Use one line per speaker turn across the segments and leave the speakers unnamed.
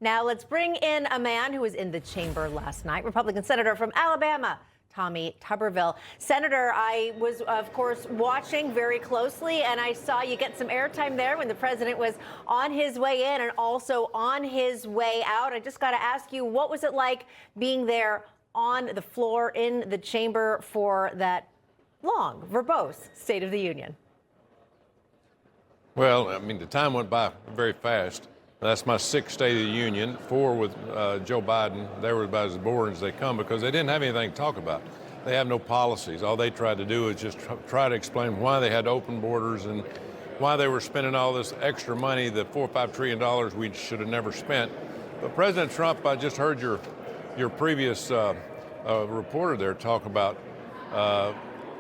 Now let's bring in a man who was in the chamber last night, Republican Senator from Alabama, Tommy Tuberville. Senator, I was, of course, watching very closely, and I saw you get some airtime there when the president was on his way in and also on his way out. I just got to ask you, what was it like being there on the floor in the chamber for that long, verbose State of the Union?
Well, I mean, the time went by very fast. That's my sixth State of the Union, 4 with Joe Biden. They were about as boring as they come because they didn't have anything to talk about. They have no policies. All they tried to do is just try to explain why they had open borders and why they were spending all this extra money, the $4 or $5 trillion we should have never spent. But President Trump, I just heard your previous reporter there talk about,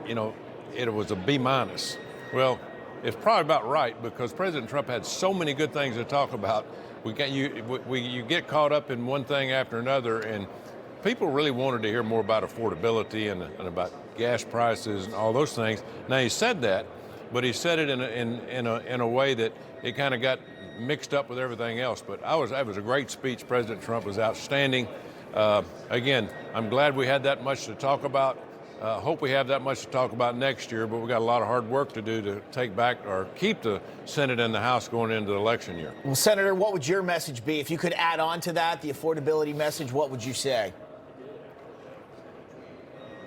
it was a B-. Well, it's probably about right because President Trump had so many good things to talk about. You get caught up in one thing after another, and people really wanted to hear more about affordability and about gas prices and all those things. Now he said that, but he said it in a way that it kind of got mixed up with everything else. But that was a great speech. President Trump was outstanding. Again, I'm glad we had that much to talk about. Hope we have that much to talk about next year, but we got a lot of hard work to do to take back or keep the Senate and the House going into the election year.
Well, Senator, what would your message be? If you could add on to that, the affordability message, what would you say?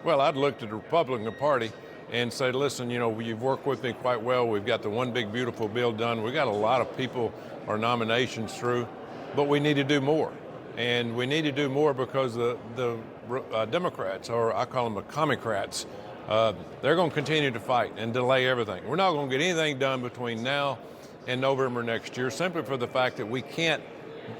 Well, I'd look to the Republican Party and say, listen, you've worked with me quite well. We've got the one big, beautiful bill done. We got a lot of people, our nominations through, but we need to do more. And we need to do more because the Democrats, or I call them the Commocrats, they're going to continue to fight and delay everything. We're not going to get anything done between now and November next year simply for the fact that we can't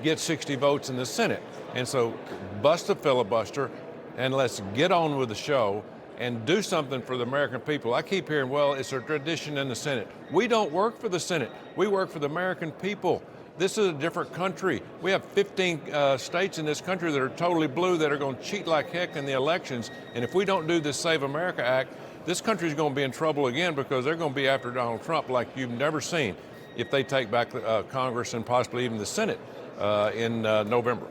get 60 votes in the Senate. And so bust the filibuster and let's get on with the show and do something for the American people. I keep hearing, well, it's a tradition in the Senate. We don't work for the Senate. We work for the American people. This is a different country. We have 15 states in this country that are totally blue that are going to cheat like heck in the elections. And if we don't do this Save America Act, this country is going to be in trouble again because they're going to be after Donald Trump like you've never seen if they take back Congress and possibly even the Senate in November.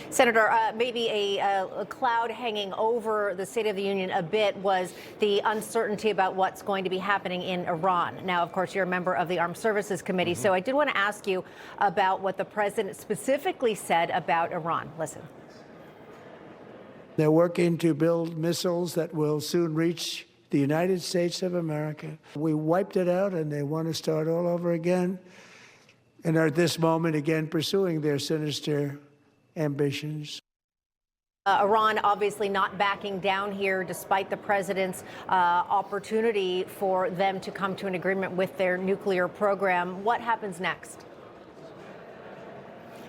Senator, maybe a cloud hanging over the State of the Union a bit was the uncertainty about what's going to be happening in Iran. Now, of course, you're a member of the Armed Services Committee, so I did want to ask you about what the president specifically said about Iran. Listen.
They're working to build missiles that will soon reach the United States of America. We wiped it out, and they want to start all over again, and are at this moment again pursuing their sinister ambitions.
Iran obviously not backing down here despite the president's opportunity for them to come to an agreement with their nuclear program. What happens next?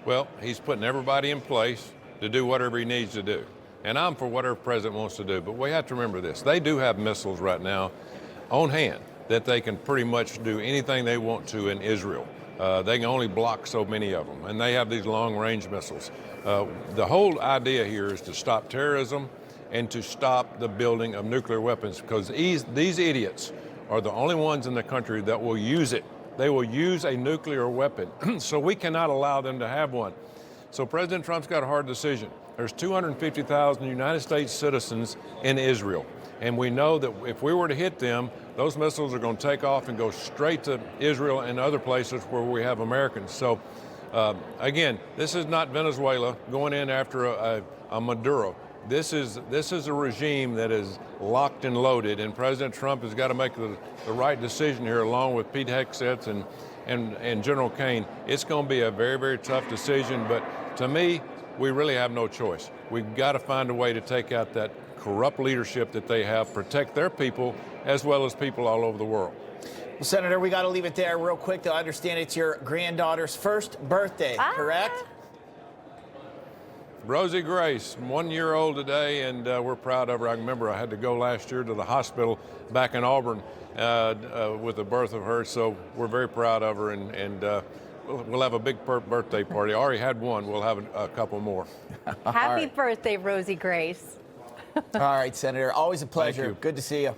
Well, he's putting everybody in place to do whatever he needs to do. And I'm for whatever the president wants to do. But we have to remember this. They do have missiles right now on hand that they can pretty much do anything they want to in Israel. They can only block so many of them, and they have these long-range missiles. The whole idea here is to stop terrorism and to stop the building of nuclear weapons because these idiots are the only ones in the country that will use it. They will use a nuclear weapon, so we cannot allow them to have one. So President Trump's got a hard decision. There's 250,000 United States citizens in Israel. And we know that if we were to hit them, those missiles are going to take off and go straight to Israel and other places where we have Americans. So, again, this is not Venezuela going in after a Maduro. This is a regime that is locked and loaded, and President Trump has got to make the right decision here, along with Pete Hegseth and General Kane. It's going to be a very, very tough decision, but to me, we really have no choice. We've got to find a way to take out that corrupt leadership that they have, protect their people as well as people all over the world.
Well, Senator, we got to leave it there real quick. To understand it's your granddaughter's first birthday, correct?
Rosie Grace, 1 year old today, and we're proud of her. I remember I had to go last year to the hospital back in Auburn with the birth of her, so we're very proud of her, and we'll have a big birthday party. I already had one. We'll have a couple more.
Happy birthday, Rosie Grace.
All right, Senator. Always a pleasure. Good to see you.